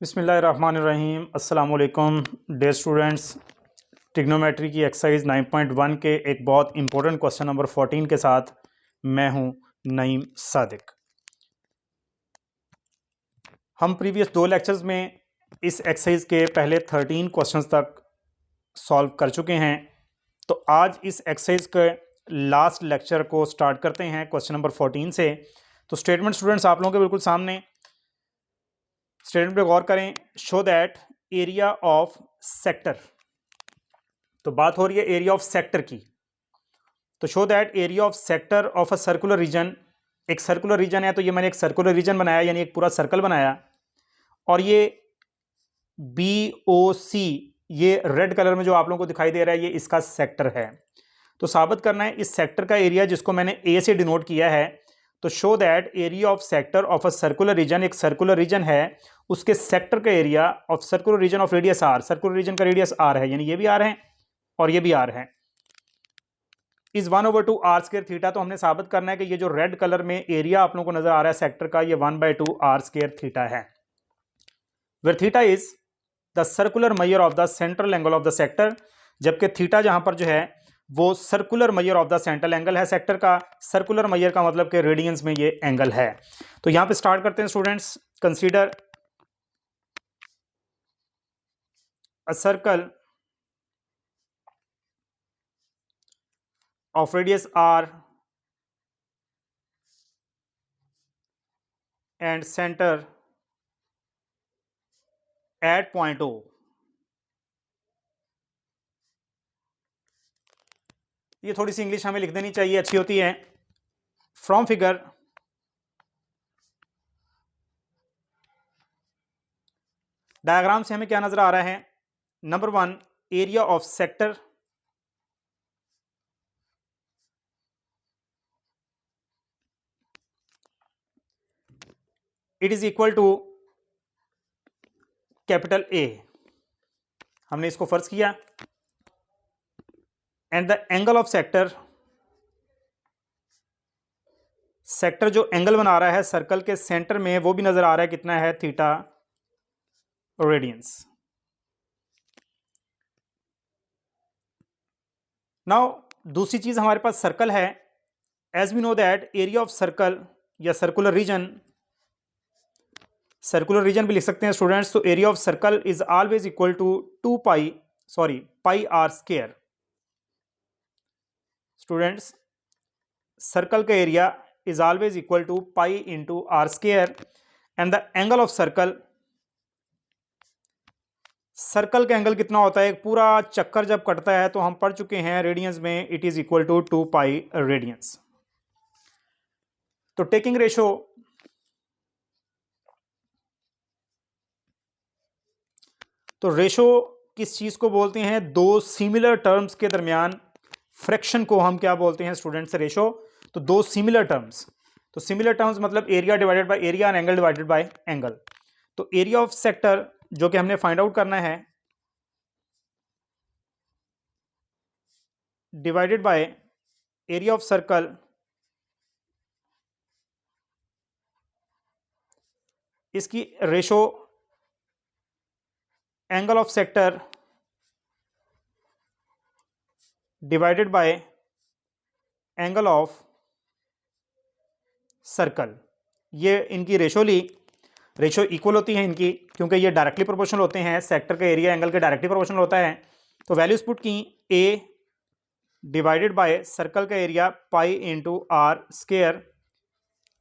बिस्मिल्लाहिर्रहमानिर्रहीम। अस्सलाम वालेकुम डे स्टूडेंट्स। ट्रिग्नोमेट्री की एक्सरसाइज 9.1 के एक बहुत इंपॉर्टेंट क्वेश्चन नंबर 14 के साथ मैं हूं नईम सादिक। हम प्रीवियस 2 लेक्चर्स में इस एक्सरसाइज के पहले 13 क्वेश्चंस तक सॉल्व कर चुके हैं। तो आज इस एक्सरसाइज के लास्ट लेक्चर को स्टार्ट करते हैं क्वेश्चन नंबर 14 से। तो स्टेटमेंट स्टूडेंट्स आप लोगों के बिल्कुल सामने, स्टेटमेंट पे गौर करें। Show that area of sector, तो बात हो रही है एरिया ऑफ सेक्टर की। तो show that area of sector of a circular region, एक सर्कुलर रीजन है तो ये मैंने एक सर्कुलर रीजन बनाया, यानी एक पूरा सर्कल बनाया, और ये BOC, ये रेड कलर में जो आप लोगों को दिखाई दे रहा है, ये इसका सेक्टर है। तो साबित करना है इस सेक्टर का एरिया, जिसको मैंने A से डिनोट किया है। तो show that area of sector of a circular region, एक सर्कुलर रीजन है, उसके सेक्टर का area of circular region of radius R, circular region का रेडियस R है, यानी ये भी R है और ये भी R है, इज 1/2 R² थीटा। तो हमने साबित करना है कि ये जो रेड कलर में एरिया आप लोगों को नजर आ रहा है सेक्टर का, ये 1/2 R² थीटा है, where theta is the circular measure of the central angle of the sector, जबकि थीटा जहां पर जो है वो circular measure of the central angle है सेक्टर का। सर्कुलर मेजर का मतलब कि रेडियंस में ये एंगल है। तो यहां पे स्टार्ट करते हैं students. Consider a circle of radius R and centre at point O। ये थोड़ी सी इंग्लिश हमें लिख देनी चाहिए, अच्छी होती है। फ्रॉम फिगर डायग्राम से हमें क्या नजर आ रहा है? Number 1, area of sector, it is equal to capital A, हमने इसको फर्ज किया, and the angle of sector, sector जो एंगल बना रहा है सर्कल के सेंटर में, वो भी नजर आ रहा है, कितना है? Theta radiance. नाउ दूसरी चीज हमारे पास सर्कल है। As we know that area of circle या सर्कुलर रीजन, सर्कुलर रीजन भी लिख सकते हैं स्टूडेंट्स। तो area of circle is always equal to pi R square. Students, circle का area is always equal to pi into R square, and the angle of circle, circle का angle कितना होता है? एक पूरा चक्कर जब कटता है तो हम पढ़ चुके हैं रेडियंस में, it is equal to 2 pi radians. तो टेकिंग रेशो, तो रेशो किस चीज को बोलते हैं? दो सिमिलर टर्म्स के दरमियान फ्रैक्शन को हम क्या बोलते हैं स्टूडेंट्स? रेशो। तो दो सिमिलर टर्म्स, तो सिमिलर टर्म्स मतलब एरिया डिवाइडेड बाय एरिया और एंगल डिवाइडेड बाय एंगल। तो एरिया ऑफ सेक्टर जो कि हमने फाइंड आउट करना है, divided by area of circle, इसकी ratio angle of sector divided by angle of circle, ये इनकी रेशो ली। रेशो इक्वल होती है इनकी, क्योंकि ये डायरेक्टली प्रोपोर्शनल होते हैं, सेक्टर का एरिया एंगल के डायरेक्टली प्रोपोर्शनल होता है। तो वैल्यूज पुट की, ए डिवाइडेड बाय सर्कल का area pi into R square,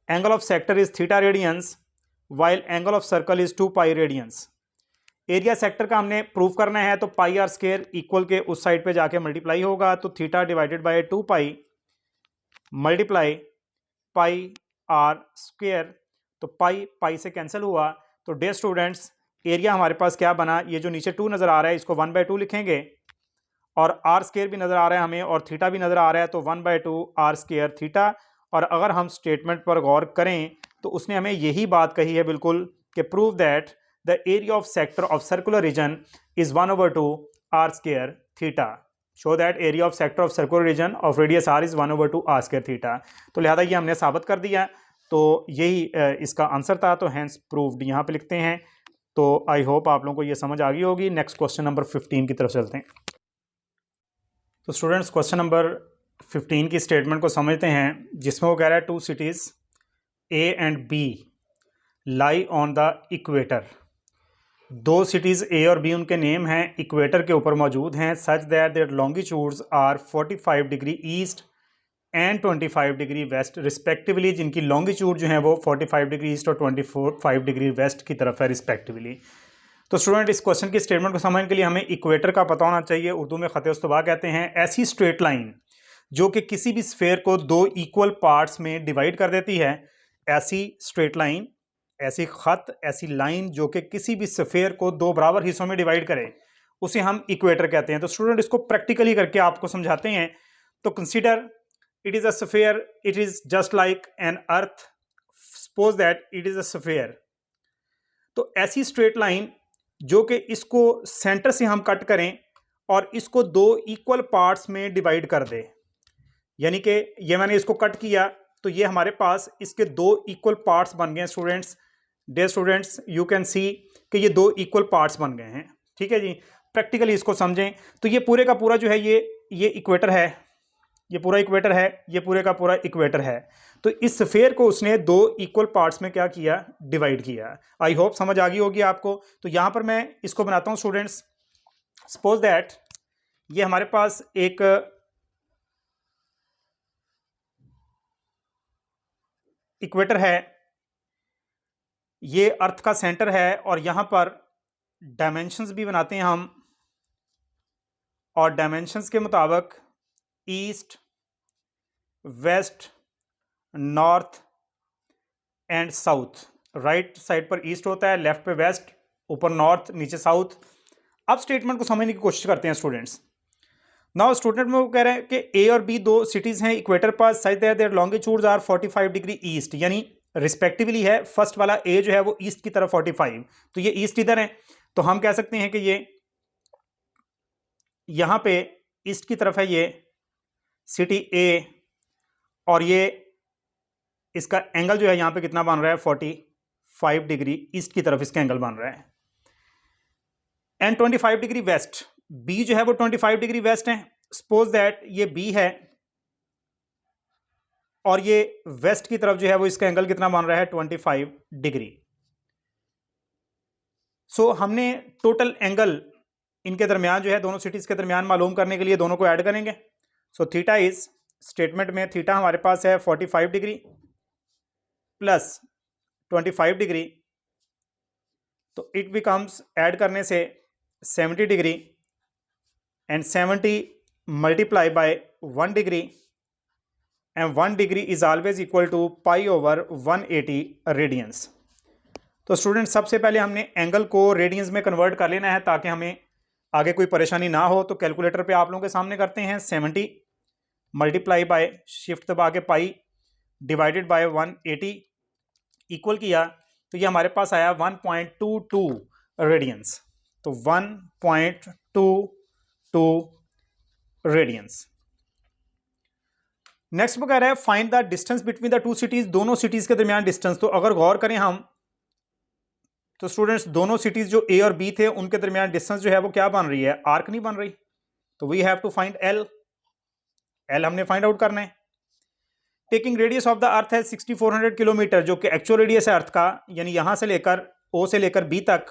angle of sector is theta radians, while angle of circle is 2 pi radians. Area sector का हमने prove करना है, तो पाई आर स्क्वायर इक्वल के उस साइड पे जाके मल्टीप्लाई होगा, तो theta divided by 2 pi multiply pi R square, तो पाई पाई से कैंसिल हुआ। तो डे स्टूडेंट्स, एरिया हमारे पास क्या बना? ये जो नीचे 2 नजर आ रहा है इसको 1/2 लिखेंगे, और आर स्क्वायर भी नजर आ रहा है हमें, और थीटा भी नजर आ रहा है, तो 1/2 आर स्क्वायर थीटा। और अगर हम स्टेटमेंट पर गौर करें तो उसने हमें यही बात कही है बिल्कुल, कि prove that the area of sector of circular region is 1/2 R square theta. Show that area of sector of circular region of radius R is 1/2 R square theta. तो लिहाजा ये हमने साबित कर दिया, तो यही इसका आंसर था। तो हैंस प्रूव्ड यहाँ पे लिखते हैं, तो आई होप आप लोगों को ये समझ आ गई होगी। नेक्स्ट क्वेश्चन नंबर 15 की तरफ चलते हैं। तो स्टूडेंट्स क्वेश्चन नंबर 15 की स्टेटमेंट को समझते हैं, जिसमें वो कह रहा है 2 cities A and B lie on the equator। 2 cities A और B उनके नेम हैं, इक्वेटर के ऊपर मौजूद हैं, such that their longitudes are 45 degree east and 25 degree west respectively, जिनकी लॉन्गिट्यूड जो है वो 45 डिग्री ईस्ट और 25 डिग्री वेस्ट की तरफ है रिस्पेक्टिवली। तो स्टूडेंट इस क्वेश्चन की स्टेटमेंट को समझने के लिए हमें इक्वेटर का पता होना चाहिए। उर्दू में खत उस्तवा कहते हैं ऐसी स्ट्रेट लाइन जो कि किसी भी स्फेयर को 2 इक्वल पार्ट्स में डिवाइड कर देती है। ऐसी स्ट्रेट लाइन, ऐसी खत, ऐसी लाइन जो कि किसी भी स्फेयर को 2 बराबर हिस्सों में डिवाइड करे, उसे हम इक्वेटर कहते हैं। तो स्टूडेंट इसको प्रैक्टिकली करके आपको समझाते हैं। तो consider it is a sphere, it is just like an earth, suppose that it is a sphere. तो ऐसी स्ट्रेट लाइन जो कि इसको सेंटर से हम कट करें और इसको 2 इक्वल पार्ट्स में डिवाइड कर दे, यानी कि ये मैंने इसको कट किया तो ये हमारे पास इसके 2 इक्वल पार्ट्स बन गए। Students, dear students, you can see कि ये 2 इक्वल पार्ट्स बन गए हैं। ठीक है जी, प्रैक्टिकली इसको समझें तो ये पूरे का पूरा जो है ये इक्वेटर है, ये पूरा इक्वेटर है, ये पूरे का पूरा इक्वेटर है। तो इस स्फेयर को उसने 2 इक्वल पार्ट्स में क्या किया, डिवाइड किया। आई होप समझ आ गई होगी आपको। तो यहां पर मैं इसको बनाता हूं स्टूडेंट्स। सपोज दैट ये हमारे पास एक इक्वेटर है, ये अर्थ का सेंटर है, और यहां पर डायमेंशंस भी बनाते हैं हम, और डायमेंशंस के मुताबिक east, west, north and south. Right side पर ईस्ट होता है, लेफ्ट पे वेस्ट, ऊपर नॉर्थ, नीचे साउथ। अब स्टेटमेंट को समझने की कोशिश करते हैं स्टूडेंट्स। नाउ स्टूडेंट में वो कह रहे हैं कि ए और बी 2 सिटीज हैं इक्वेटर पर, such that their longitudes are 45 degree east, यानी रिस्पेक्टिवली है। फर्स्ट वाला ए जो है वो ईस्ट की तरफ 45, तो ये ईस्ट इधर है, तो हम कह सकते हैं कि ये यहां पे ईस्ट की तरफ है ये सिटी ए, और ये इसका एंगल जो है यहां पे कितना बन रहा है, 45 डिग्री ईस्ट की तरफ इसका एंगल बन रहा है। एंड 25 डिग्री वेस्ट, बी जो है वो 25 डिग्री वेस्ट है। सपोज दैट ये बी है और ये वेस्ट की तरफ जो है वो इसका एंगल कितना बन रहा है, 25 डिग्री। सो हमने टोटल एंगल इनके दरमियान जो है, दोनों सिटीज के दरमियान मालूम करने के लिए दोनों को ऐड करेंगे। सो थीटा इज, स्टेटमेंट में थीटा हमारे पास है 45 डिग्री प्लस 25 डिग्री, तो इट बिकम्स, ऐड करने से 70 degree, and 70 multiply by 1 degree, and 1 degree is always equal to pi over 180 radians. तो स्टूडेंट सबसे पहले हमने एंगल को रेडियंस में कन्वर्ट कर लेना है ताकि हमें आगे कोई परेशानी ना हो। तो कैलकुलेटर पे आप लोगों के सामने करते हैं, 70 मल्टीप्लाई बाय, शिफ्ट दबा के पाई, डिवाइडेड बाय 180 इक्वल किया, तो ये हमारे पास आया 1.22 रेडियंस। तो 1.22 रेडियंस। नेक्स्ट वो कह रहा है find the distance between the 2 cities, दोनों सिटीज के दरमियान डिस्टेंस। तो अगर गौर करें हम तो स्टूडेंट्स दोनों सिटीज जो ए और बी थे उनके दरमियान डिस्टेंस जो है वो क्या बन रही है, आर्क नहीं बन रही। तो we have to find L, L हमने फाइंड आउट करना है। Taking radius of the earth है 6400 किलोमीटर, जो कि एक्चुअल रेडियस है अर्थ का, यानी यहां से लेकर ओ से लेकर बी तक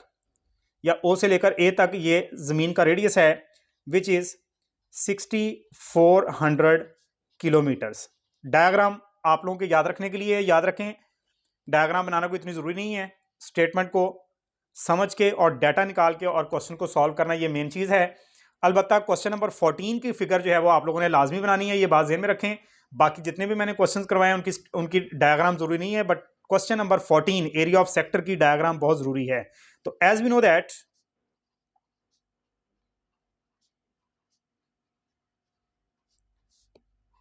या ओ से लेकर ए तक ये जमीन का रेडियस है, विच इज 6400 किलोमीटर्स। डायग्राम आप लोगों के याद रखने के लिए याद रखें, डायग्राम बनाना कोई इतनी जरूरी नहीं है, स्टेटमेंट को समझ के और डाटा निकाल के और क्वेश्चन को सॉल्व करना ये मेन चीज है। अलबत्ता क्वेश्चन नंबर 14 की फिगर जो है वो आप लोगों ने लाजमी बनानी है, ये बात ध्यान में रखें। बाकी जितने भी मैंने क्वेश्चंस करवाए उनकी डायग्राम जरूरी नहीं है, but question number 14 area of sector की डायग्राम बहुत जरूरी है। तो as we know that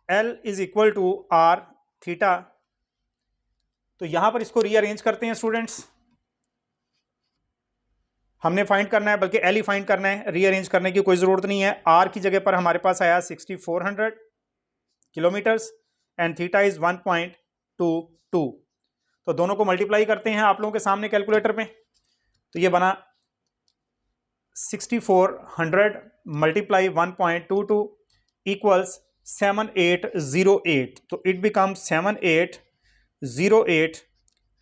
L is equal to R theta, तो यहां पर इसको रीअरेंज करते हैं स्टूडेंट्स। हमने फाइंड करना है, बल्कि एल ही फाइंड करना है, रीअरेंज करने की कोई जरूरत नहीं है। आर की जगह पर हमारे पास आया 6400 किलोमीटर्स एंड थीटा इज 1.22। तो दोनों को मल्टीप्लाई करते हैं आप लोगों के सामने कैलकुलेटर में। तो ये बना 6400 मल्टीप्लाई 1.22 इक्वल्स 7808। तो इट बिकम 7808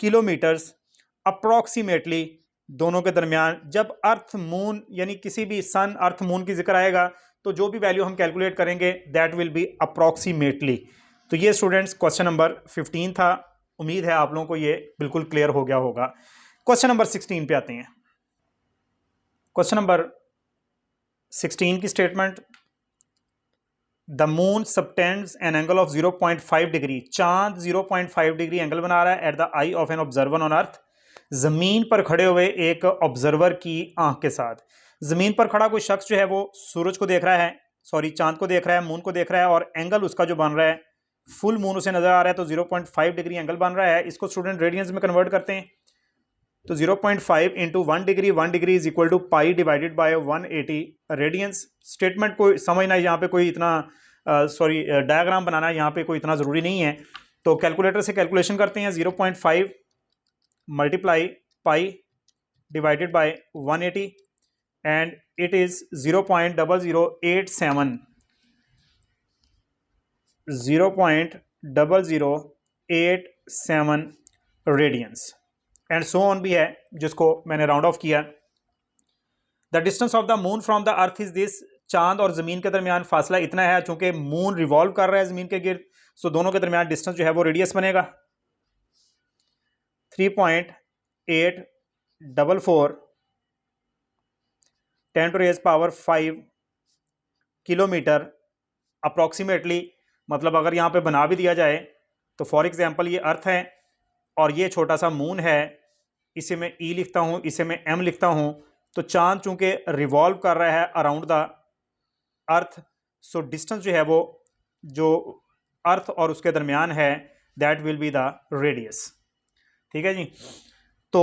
किलोमीटर्स अप्रॉक्सीमेटली दोनों के दरमियान। जब अर्थ मून यानी किसी भी सन अर्थ मून की जिक्र आएगा तो जो भी वैल्यू हम कैलकुलेट करेंगे दैट विल बी अप्रॉक्सीमेटली। तो ये स्टूडेंट्स क्वेश्चन नंबर 15 था। उम्मीद है आप लोगों को ये बिल्कुल क्लियर हो गया होगा। क्वेश्चन नंबर 16 पे आते हैं। क्वेश्चन नंबर 16 की statement, the moon subtends an angle of 0.5 degree. चांद 0.5 डिग्री एंगल बना रहा है at the I of an observer on earth, जमीन पर खड़े हुए एक ऑब्जर्वर की आंख के साथ। जमीन पर खड़ा कोई शख्स जो है वो सूरज को देख रहा है, सॉरी चांद को देख रहा है, मून को देख रहा है, और एंगल उसका जो बन रहा है फुल मून उसे नजर आ रहा है, तो 0.5 डिग्री एंगल बन रहा है। इसको स्टूडेंट रेडियंस में कन्वर्ट करते हैं तो 0.5 into 1 degree, 1 degree is equal to pi divided by 180 radians. Statement को समझना यहाँ पे कोई इतना सॉरी डायग्राम बनाना यहाँ पे कोई इतना ज़रूरी नहीं है। तो कैलकुलेटर से कैलकुलेशन करते हैं। 0.5 multiply pi divided by 180 and it is 0.0087 0.0087 radians and so on भी है, जिसको मैंने राउंड ऑफ किया। The distance of the moon from the earth is this. चांद और जमीन के दरमियान फासला इतना है, चूंकि मून रिवॉल्व कर रहा है जमीन के गिर्द, सो दोनों के दरमियान डिस्टेंस जो है वो रेडियस बनेगा 3.844 10⁻⁵ किलोमीटर अप्रॉक्सीमेटली। मतलब अगर यहाँ पे बना भी दिया जाए तो फॉर एग्जांपल ये अर्थ है और ये छोटा सा मून है, इसे मैं ई लिखता हूँ, इसे मैं एम लिखता हूँ। तो चांद चूंकि रिवॉल्व कर रहा है around the earth, so distance जो है वो जो अर्थ और उसके दरमियान है that will be the radius. ठीक है जी। तो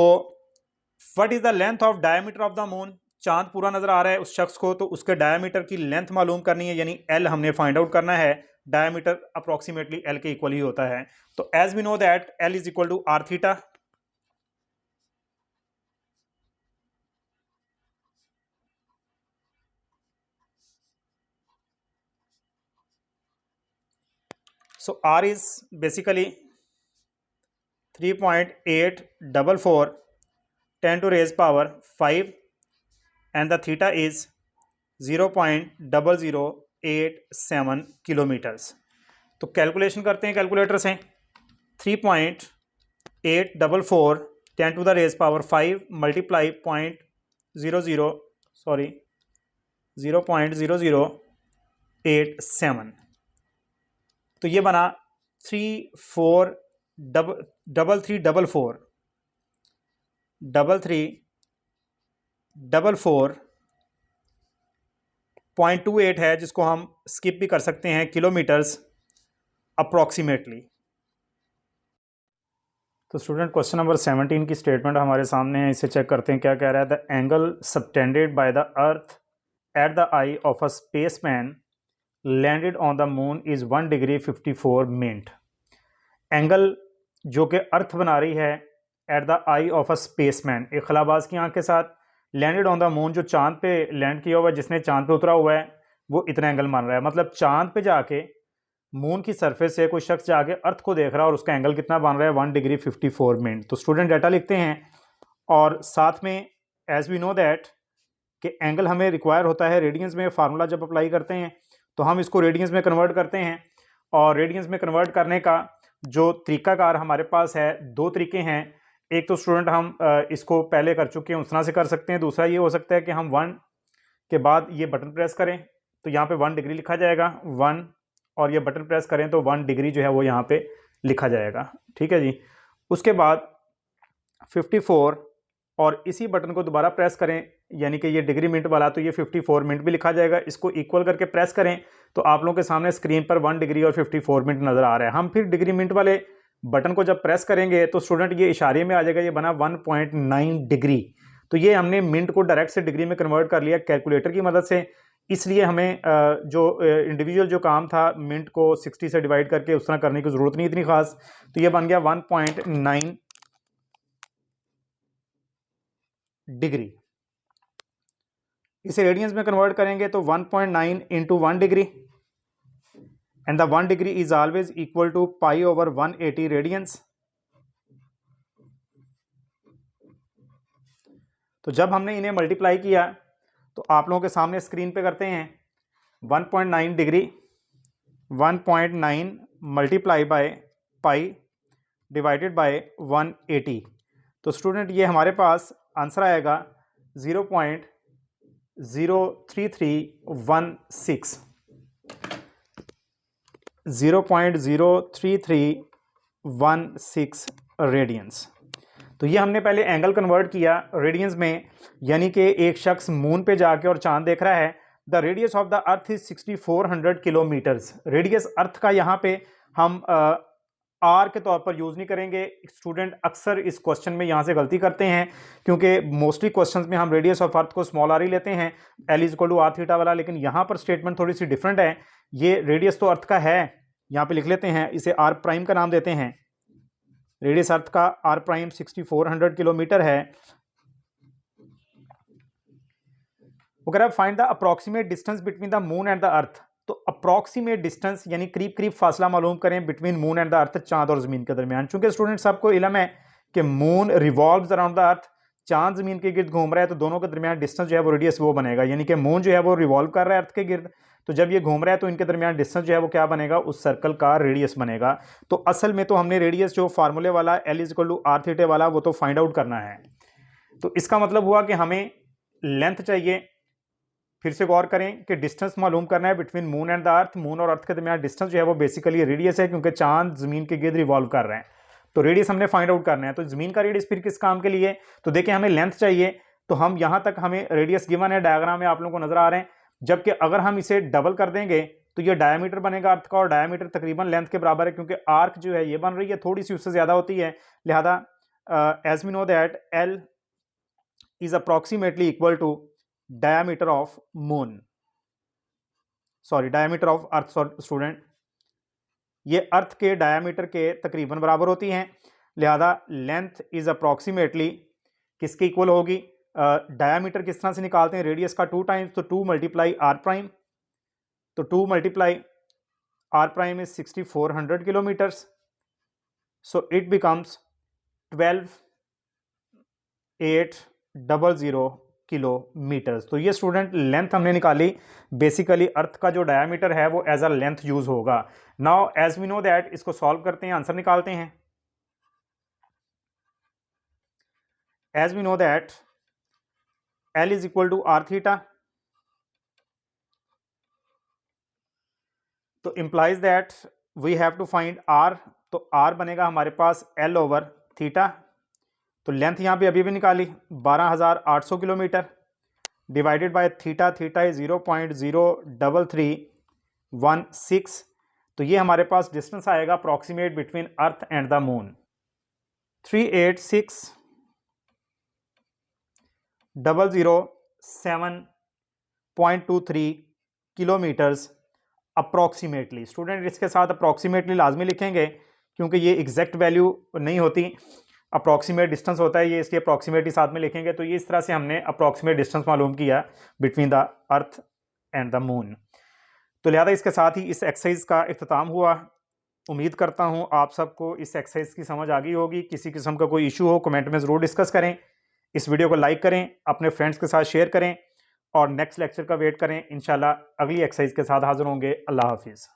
what is the length of diameter of the moon. चांद पूरा नजर आ रहा है उस शख्स को, तो उसके डायमीटर की लेंथ मालूम करनी है, यानी एल हमने फाइंड आउट करना है। डायमीटर अप्रोक्सीमेटली एल के इक्वल ही होता है। तो as we know that L is equal to R theta. So R is basically 3.844 10⁻⁵ and the theta is 0.0087 kilometres. तो कैलकुलेशन करते हैं कैलकुलेटर से। 3.844 10⁻⁵ मल्टीप्लाई 0.0087, तो ये बना 3344.28 है, जिसको हम स्किप भी कर सकते हैं किलोमीटर्स अप्रॉक्सीमेटली। तो स्टूडेंट क्वेश्चन नंबर 17 की स्टेटमेंट हमारे सामने है, इसे चेक करते हैं क्या कह रहा है। The angle subtended by the earth at the I of a spaceman landed on the moon is 1 degree 54 minute. Angle जो कि अर्थ बना रही है at the I of a spaceman, एक खलाबाज की आंख के साथ, लैंडेड ऑन द मून, जो चांद पे लैंड किया हुआ है, जिसने चांद पे उतरा हुआ है, वो इतना एंगल मान रहा है। मतलब चांद पे जाके मून की सरफेस से कोई शख्स जाके अर्थ को देख रहा है और उसका एंगल कितना बन रहा है 1 डिग्री 54 मिनट। तो स्टूडेंट डाटा लिखते हैं और साथ में एज वी नो दैट कि एंगल हमें रिक्वायर होता है रेडियंस में। फार्मूला जब अप्लाई करते हैं तो हम इसको रेडियंस में कन्वर्ट करते हैं, और रेडियंस में कन्वर्ट करने का जो तरीकाकार हमारे पास है, दो तरीके हैं। एक तो स्टूडेंट हम इसको पहले कर चुके हैं, उस तरह से कर सकते हैं। दूसरा ये हो सकता है कि हम 1 के बाद ये बटन प्रेस करें तो यहाँ पे 1 डिग्री लिखा जाएगा 1, और ये बटन प्रेस करें तो 1 डिग्री जो है वो यहाँ पे लिखा जाएगा। ठीक है जी। उसके बाद 54 और इसी बटन को दोबारा प्रेस करें, यानी कि ये डिग्री मिनट वाला, तो ये 54 मिनट भी लिखा जाएगा। इसको इक्वल करके प्रेस करें तो आप लोगों के सामने स्क्रीन पर 1 डिग्री और 54 मिनट नज़र आ रहा है। हम फिर डिग्री मिनट वाले बटन को जब प्रेस करेंगे तो स्टूडेंट ये इशारे में आ जाएगा, ये बना 1.9 डिग्री। तो ये हमने मिनट को डायरेक्ट से डिग्री में कन्वर्ट कर लिया कैलकुलेटर की मदद से। इसलिए हमें जो इंडिविजुअल जो काम था मिनट को 60 से डिवाइड करके उस तरह करने की ज़रूरत नहीं इतनी खास। तो ये बन गया 1.9 डिग्री। इसे रेडियंस में कन्वर्ट करेंगे तो 1.9 into 1 degree, and the 1 degree is always equal to pi over 180 radians. तो जब हमने इन्हें मल्टीप्लाई किया तो आप लोगों के सामने स्क्रीन पे करते हैं 1.9 degree 1.9 multiply by pi divided by 180। तो स्टूडेंट ये हमारे पास आंसर आएगा 0.03316 0.03316 रेडियंस। तो ये हमने पहले एंगल कन्वर्ट किया रेडियंस में, यानी कि एक शख्स मून पे जाके और चांद देख रहा है। The radius of the earth is 6400 kilometres. Radius earth का यहाँ पे हम आर के तौर पर यूज़ नहीं करेंगे। स्टूडेंट अक्सर इस क्वेश्चन में यहाँ से गलती करते हैं, क्योंकि मोस्टली क्वेश्चंस में हम रेडियस ऑफ अर्थ को स्मॉल आर ही लेते हैं, L is equal to R theta वाला। लेकिन यहाँ पर स्टेटमेंट थोड़ी सी डिफरेंट है। ये रेडियस तो अर्थ का है, यहाँ पे लिख लेते हैं, इसे आर प्राइम का नाम देते हैं। रेडियस अर्थ का आर प्राइम 6400 किलोमीटर है। अगर find the approximate distance between the moon and the earth, तो अप्रोक्सीमेट डिस्टेंस यानी करीब करीब फासला मालूम करें between moon and the earth, चांद और जमीन के दरमियान। चूंकि स्टूडेंट सबको इल्म है कि moon revolves around the earth, चांद जमीन के गिर्द घूम रहा है, तो दोनों के दरमियान डिस्टेंस जो है वो रेडियस वो बनेगा। यानी कि मून जो है वो रिवॉल्व कर रहा है अर्थ के गिर्द, तो जब ये घूम रहा है तो इनके दरमियान डिस्टेंस जो है वो क्या बनेगा, उस सर्कल का रेडियस बनेगा। तो असल में तो हमने रेडियस जो फार्मूले वाला L is equal to R theta वाला वो तो फाइंड आउट करना है। तो इसका मतलब हुआ कि हमें लेंथ चाहिए। फिर से गौर करें कि डिस्टेंस मालूम करना है between moon and the earth. Moon और अर्थ के दरमियान डिस्टेंस जो है वो बेसिकली रेडियस है, क्योंकि चांद जमीन के गिर्द रिवॉल्व कर रहे हैं। तो रेडियस हमने फाइंड आउट करना है। तो जमीन का रेडियस फिर किस काम के लिए, तो देखिए हमें लेंथ चाहिए। तो हम यहां तक हमें रेडियस गिवन है, डायग्राम में आप लोगों को नजर आ रहे हैं। जबकि अगर हम इसे डबल कर देंगे तो ये डायमीटर बनेगा अर्थ का, और डायमीटर तकरीबन लेंथ के बराबर है, क्योंकि आर्क जो है ये बन रही है थोड़ी सी उससे ज्यादा होती है। लिहाजा as we know that L is approximately equal to diameter of moon, sorry diameter of earth student, ये अर्थ के डायमीटर के तकरीबन बराबर होती हैं। लिहाजा लेंथ इज अप्रोक्सीमेटली किसके इक्वल होगी, डायमीटर किस तरह से निकालते हैं, रेडियस का 2 टाइम्स, तो 2 मल्टीप्लाई आर प्राइम, तो 2 multiply R prime is 6400 kilometres, so it becomes 12800 kilometres. तो ये स्टूडेंट लेंथ हमने निकाली। बेसिकली अर्थ का जो डायमीटर है वो एज अ लेंथ यूज होगा। Now as we know that, इसको सॉल्व करते हैं, आंसर निकालते हैं। As we know that L is equal to R theta, तो implies that we have to find R. तो आर बनेगा हमारे पास एल ओवर थीटा। तो लेंथ यहाँ पे अभी भी निकाली 12800 kilometre divided by theta, theta is 0.03316। तो ये हमारे पास डिस्टेंस आएगा approximate between earth and the moon 386,007.23 kilometres approximately. Student इसके साथ अप्रॉक्सीमेटली लाजमी लिखेंगे, क्योंकि ये एग्जैक्ट वैल्यू नहीं होती, अप्रॉक्सीमेट डिस्टेंस होता है ये, इसलिए अप्रॉक्सीमेटली साथ में लिखेंगे। तो ये इस तरह से हमने अप्रॉक्सीमेट डिस्टेंस मालूम किया between the earth and the moon. तो लिहाजा इसके साथ ही इस एक्सरसाइज का इख्तिताम हुआ। उम्मीद करता हूँ आप सबको इस एक्सरसाइज की समझ आ गई होगी। किसी किस्म का कोई इशू हो कमेंट में ज़रूर डिस्कस करें। इस वीडियो को लाइक करें, अपने फ्रेंड्स के साथ शेयर करें, और नेक्स्ट लेक्चर का वेट करें। इंशाल्लाह अगली एक्सरसाइज के साथ हाजिर होंगे। अल्लाह हाफिज़।